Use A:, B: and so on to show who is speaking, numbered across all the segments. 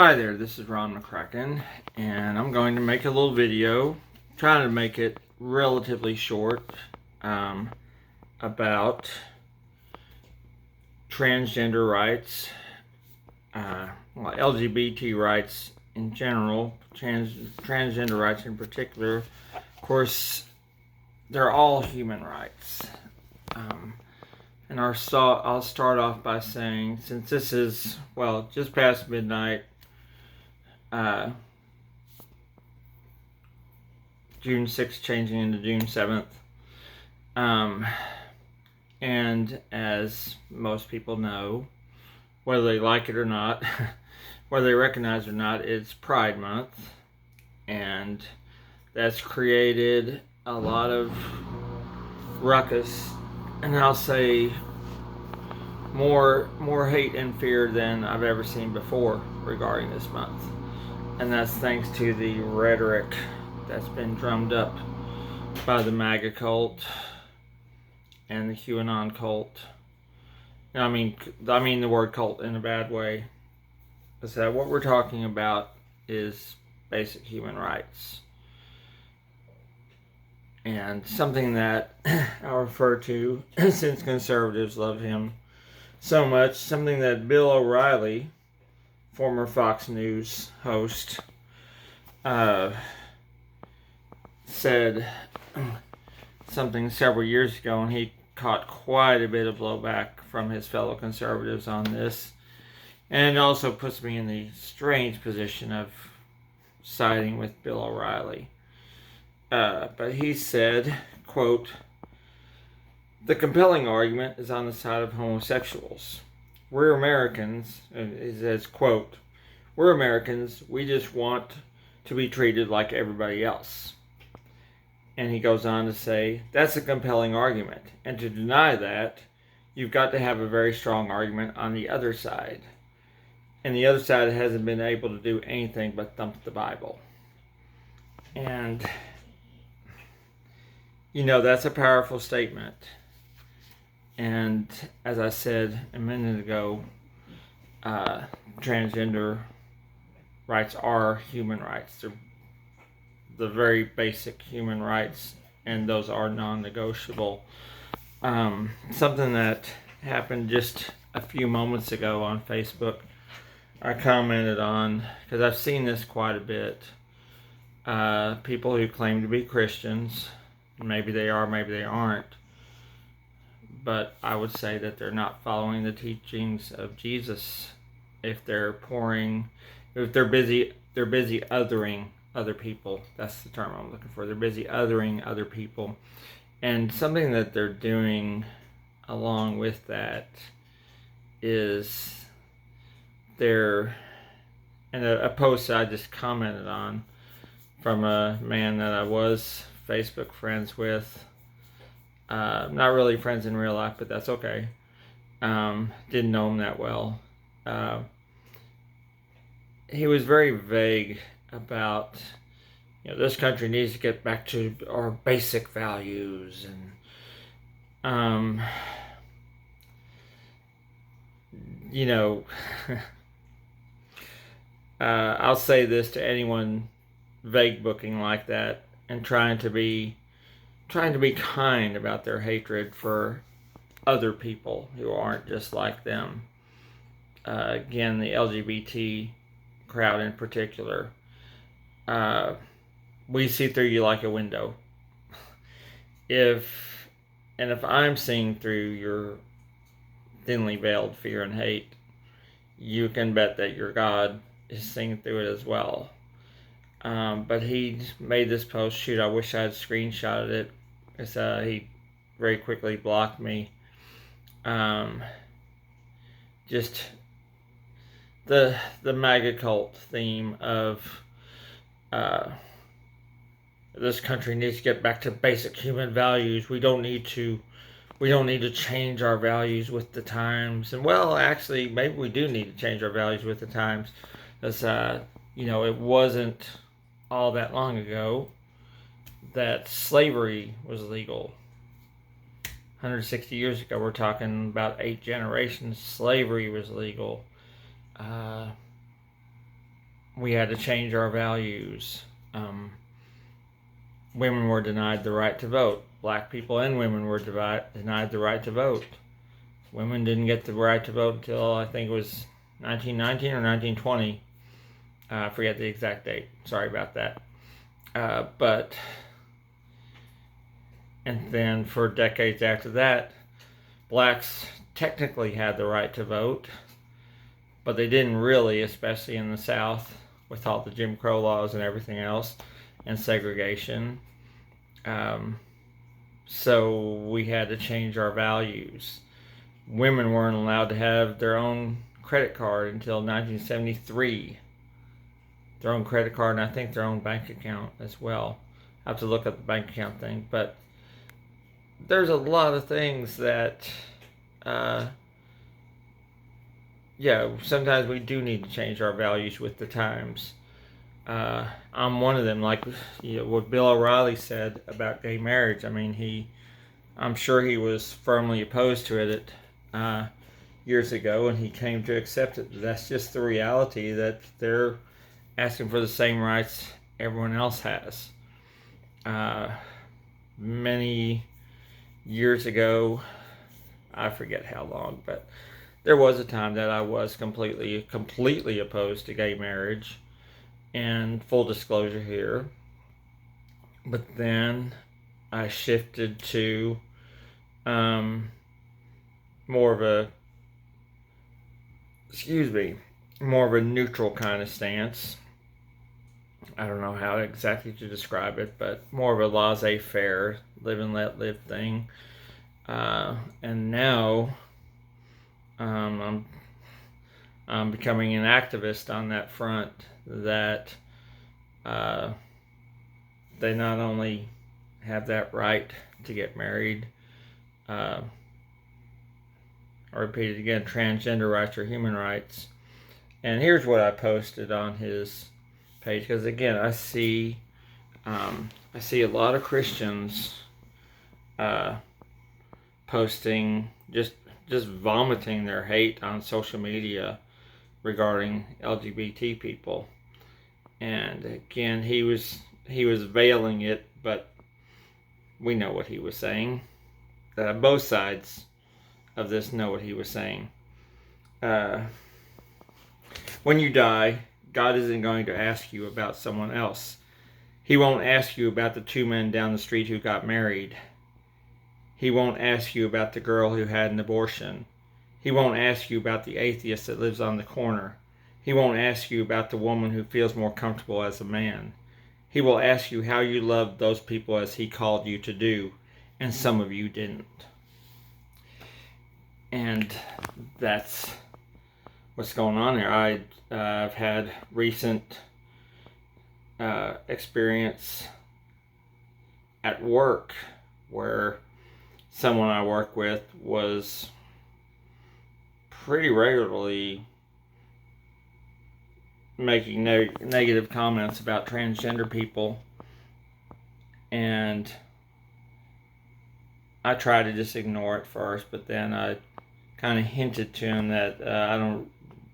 A: Hi there, this is Ron McCracken, and I'm going to make a little video, trying to make it relatively short, about transgender rights, LGBT rights in general, transgender rights in particular. Of course, they're all human rights. And I'll start off by saying, since this is, just past midnight, June 6th changing into June 7th. And as most people know, whether they like it or not, whether they recognize it or not, it's Pride Month. And that's created a lot of ruckus, and I'll say more hate and fear than I've ever seen before regarding this month. And that's thanks to the rhetoric that's been drummed up by the MAGA cult and the QAnon cult. I mean the word cult in a bad way. Is that what we're talking about is basic human rights. And something that I'll refer to, since conservatives love him so much, something that Bill O'Reilly, former Fox News host, said something several years ago, and he caught quite a bit of blowback from his fellow conservatives on this, and it also puts me in the strange position of siding with Bill O'Reilly. But he said, quote, "The compelling argument is on the side of homosexuals. We're Americans," he says, quote, "we're Americans, we just want to be treated like everybody else." And he goes on to say, that's a compelling argument. And to deny that, you've got to have a very strong argument on the other side. And the other side hasn't been able to do anything but thump the Bible. And, that's a powerful statement. And as I said a minute ago, transgender rights are human rights. They're the very basic human rights, and those are non-negotiable. Something that happened just a few moments ago on Facebook, I commented on, because I've seen this quite a bit. People who claim to be Christians, maybe they are, maybe they aren't, but I would say that they're not following the teachings of Jesus if they're busy othering other people. That's the term I'm looking for. They're busy othering other people. And something that they're doing along with that is and a post I just commented on from a man that I was Facebook friends with. Not really friends in real life, but that's okay. Didn't know him that well. He was very vague about, this country needs to get back to our basic values, and I'll say this to anyone vague booking like that and trying to be kind about their hatred for other people who aren't just like them. Again, the LGBT crowd in particular. We see through you like a window. If I'm seeing through your thinly veiled fear and hate, you can bet that your God is seeing through it as well. But he made this post. Shoot, I wish I had screenshotted it, because he very quickly blocked me. Just the MAGA cult theme of this country needs to get back to basic human values. We don't need to change our values with the times. And actually, maybe we do need to change our values with the times, because it wasn't all that long ago that slavery was legal. 160 years ago, we're talking about 8 generations, slavery was legal. we had to change our values. Women were denied the right to vote. Black people and women were denied the right to vote. Women didn't get the right to vote until I think it was 1919 or 1920. I forget the exact date. Sorry about that. And then for decades after that, blacks technically had the right to vote, but they didn't really, especially in the South, with all the Jim Crow laws and everything else, and segregation. So we had to change our values. Women weren't allowed to have their own credit card until 1973. Their own credit card, and I think their own bank account as well. I have to look at the bank account thing, but there's a lot of things that, sometimes we do need to change our values with the times. I'm one of them. Like what Bill O'Reilly said about gay marriage. I mean, I'm sure he was firmly opposed to it years ago, and he came to accept it. That's just the reality, that they're asking for the same rights everyone else has. Many years ago, I forget how long, but there was a time that I was completely opposed to gay marriage, and full disclosure here. But then I shifted to more of a neutral kind of stance. I don't know how exactly to describe it, but more of a laissez-faire, live and let live thing. And now I'm becoming an activist on that front, that they not only have that right to get married, I'll repeat it again, transgender rights are human rights. And here's what I posted on his page, because again, I see a lot of Christians posting, just vomiting their hate on social media regarding LGBT people. And again, he was veiling it, but we know what he was saying. Both sides of this know what he was saying. When you die, God isn't going to ask you about someone else. He won't ask you about the two men down the street who got married. He won't ask you about the girl who had an abortion. He won't ask you about the atheist that lives on the corner. He won't ask you about the woman who feels more comfortable as a man. He will ask you how you loved those people as he called you to do, and some of you didn't. And that's what's going on here. I've had recent experience at work where someone I work with was pretty regularly making negative comments about transgender people, and I tried to just ignore it first, but then I kind of hinted to him that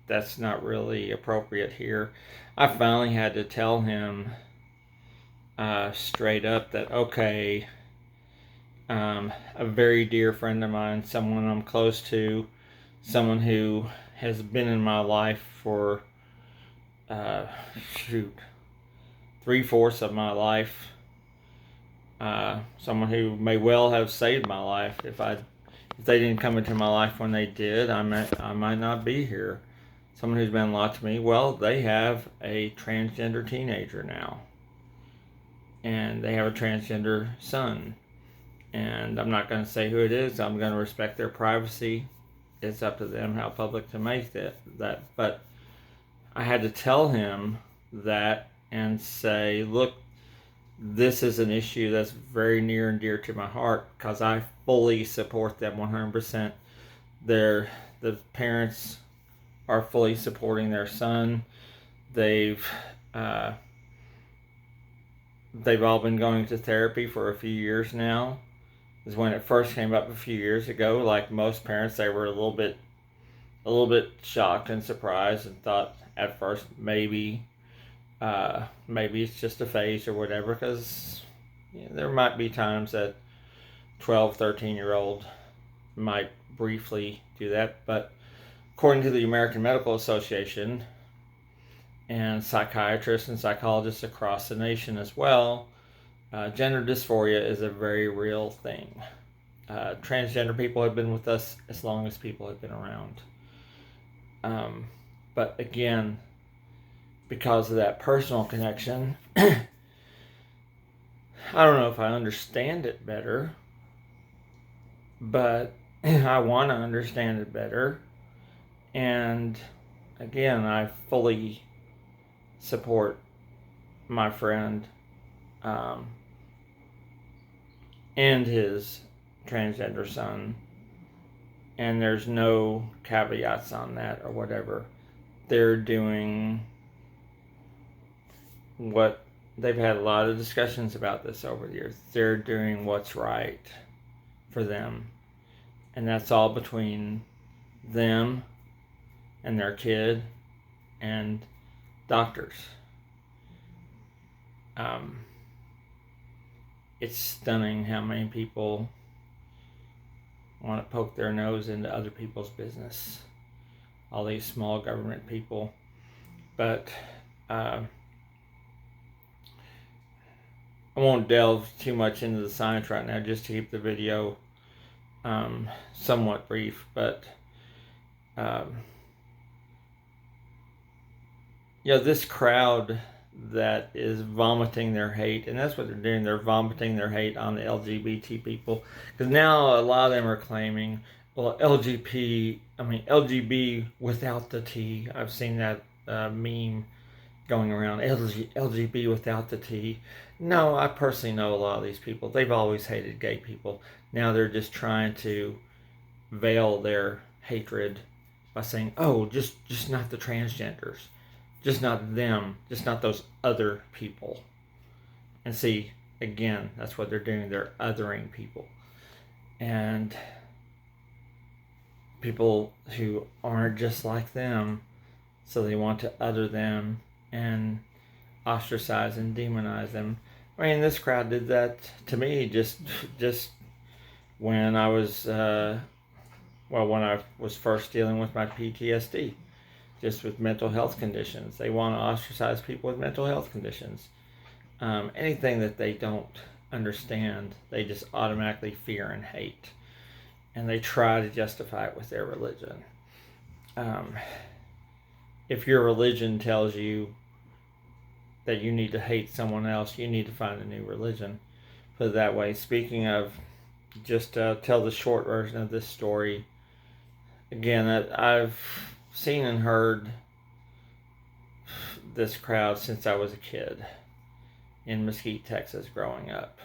A: that's not really appropriate here. I finally had to tell him straight up that, okay, a very dear friend of mine, someone I'm close to, someone who has been in my life for 3/4 of my life, someone who may well have saved my life. If they didn't come into my life when they did, I might not be here. Someone who's been a lot to me. Well, they have a transgender teenager now, and they have a transgender son. And I'm not going to say who it is. I'm going to respect their privacy. It's up to them how public to make that. But I had to tell him that and say, look, this is an issue that's very near and dear to my heart, because I fully support them 100%. The parents are fully supporting their son. They've all been going to therapy for a few years now. Is when it first came up a few years ago. Like most parents, they were a little bit shocked and surprised, and thought at first maybe Maybe it's just a phase or whatever, because there might be times that 12, 13-year-old might briefly do that. But according to the American Medical Association and psychiatrists and psychologists across the nation as well, gender dysphoria is a very real thing. Transgender people have been with us as long as people have been around. But again, because of that personal connection, I don't know if I understand it better, but I want to understand it better. And again, I fully support my friend and his transgender son, and there's no caveats on that or whatever. They're doing what they've had a lot of discussions about this over the years. They're doing what's right for them, and that's all between them and their kid and doctors. It's stunning how many people want to poke their nose into other people's business. All these small government people. But I won't delve too much into the science right now, just to keep the video somewhat brief. But this crowd that is vomiting their hate, and that's what they're doing. They're vomiting their hate on the LGBT people, because now a lot of them are claiming, well, LGB without the T. I've seen that meme going around, LGB without the T. No, I personally know a lot of these people. They've always hated gay people. Now they're just trying to veil their hatred by saying, oh, just not the transgenders. Just not them, just not those other people. And see, again, that's what they're doing. They're othering people. And people who aren't just like them, so they want to other them and ostracize and demonize them. I mean, this crowd did that to me just when I was, when I was first dealing with my PTSD. Just with mental health conditions. They want to ostracize people with mental health conditions. Anything that they don't understand, they just automatically fear and hate. And they try to justify it with their religion. If your religion tells you that you need to hate someone else, you need to find a new religion. Put it that way. Speaking of, just tell the short version of this story. Again, I've seen and heard this crowd since I was a kid in Mesquite, Texas, growing up.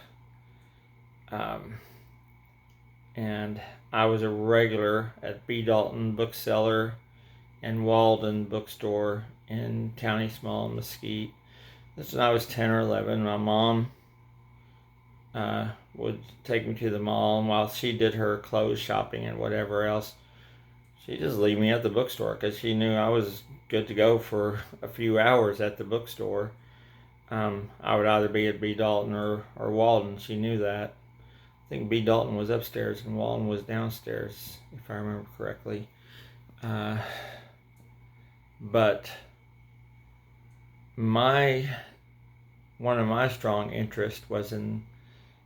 A: And I was a regular at B. Dalton Bookseller and Walden Bookstore in County Small, Mesquite. This was when I was 10 or 11. My mom would take me to the mall, and while she did her clothes shopping and whatever else, she'd just leave me at the bookstore because she knew I was good to go for a few hours at the bookstore. I would either be at B. Dalton or Walden. She knew that. I think B. Dalton was upstairs and Walden was downstairs, if I remember correctly. But one of my strong interests was in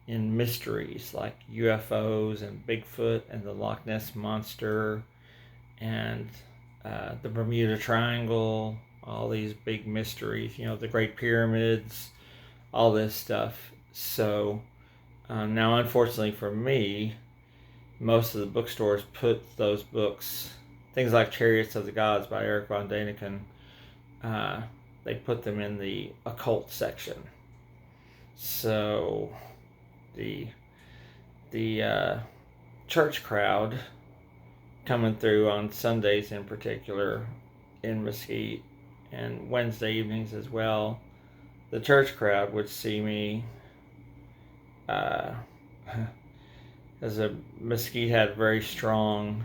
A: mysteries like UFOs and Bigfoot and the Loch Ness Monster and the Bermuda Triangle, all these big mysteries, the Great Pyramids, all this stuff. So now, unfortunately for me, most of the bookstores put those books, things like Chariots of the Gods by Eric von Däniken, they put them in the occult section. So the church crowd coming through on Sundays in particular in Mesquite, and Wednesday evenings as well, the church crowd would see me, as Mesquite had a very strong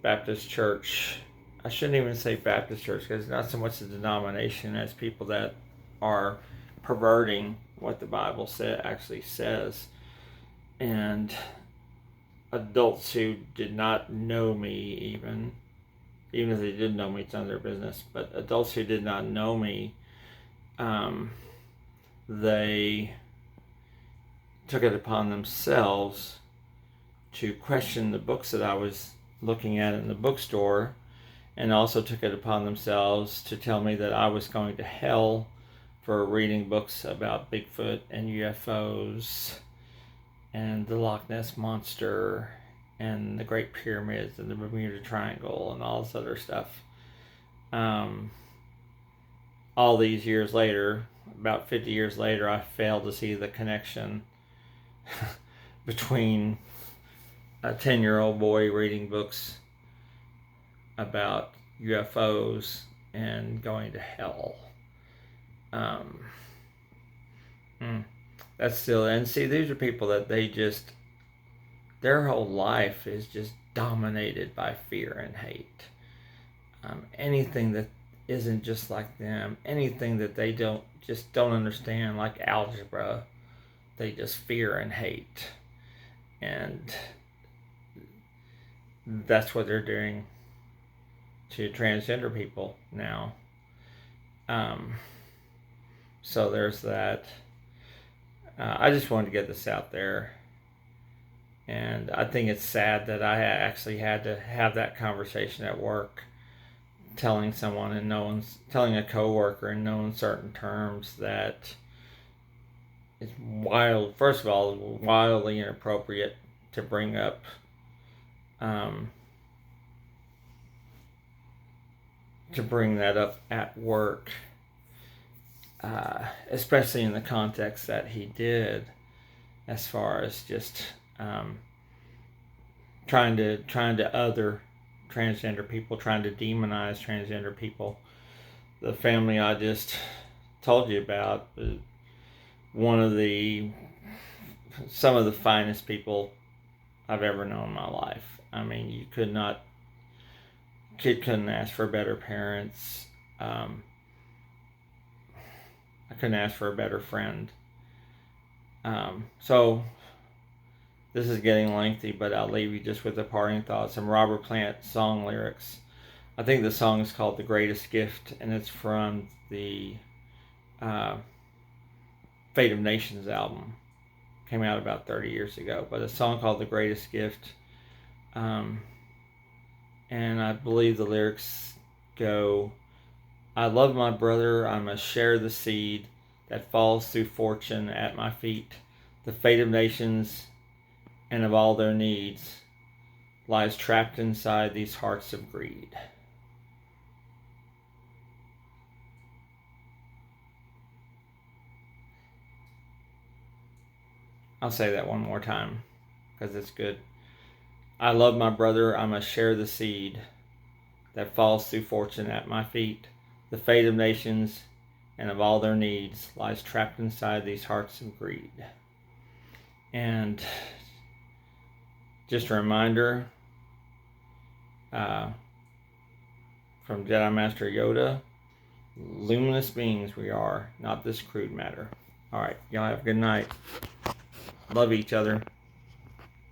A: Baptist church I shouldn't even say Baptist church, because it's not so much a denomination as people that are perverting what the Bible actually says. And adults who did not know me, even if they did know me, it's none of their business, but adults who did not know me, they took it upon themselves to question the books that I was looking at in the bookstore, and also took it upon themselves to tell me that I was going to hell for reading books about Bigfoot and UFOs and the Loch Ness Monster and the Great Pyramids and the Bermuda Triangle and all this other stuff. All these years later, about 50 years later, I failed to see the connection between a 10-year-old boy reading books about UFOs and going to hell. That's still, and see, these are people that their whole life is just dominated by fear and hate. Anything that isn't just like them, anything that they don't understand, like algebra, they just fear and hate. And that's what they're doing to transgender people now. So there's that. I just wanted to get this out there. And I think it's sad that I actually had to have that conversation at work, telling telling a coworker in no uncertain terms that it's first of all, wildly inappropriate to bring up that up at work, especially in the context that he did, as far as just trying to other transgender people, trying to demonize transgender people. The family I just told you about, some of the finest people I've ever known in my life. I mean, kid couldn't ask for better parents. I couldn't ask for a better friend. So this is getting lengthy, but I'll leave you just with a parting thought. Some Robert Plant song lyrics. I think the song is called The Greatest Gift, and it's from the Fate of Nations album. Came out about 30 years ago, but a song called The Greatest Gift. And I believe the lyrics go, I love my brother, I must share the seed that falls through fortune at my feet. The fate of nations and of all their needs lies trapped inside these hearts of greed. I'll say that one more time because it's good. I love my brother, I must share the seed that falls through fortune at my feet. The fate of nations and of all their needs lies trapped inside these hearts of greed. And just a reminder from Jedi Master Yoda, luminous beings we are, not this crude matter. All right, y'all have a good night. Love each other.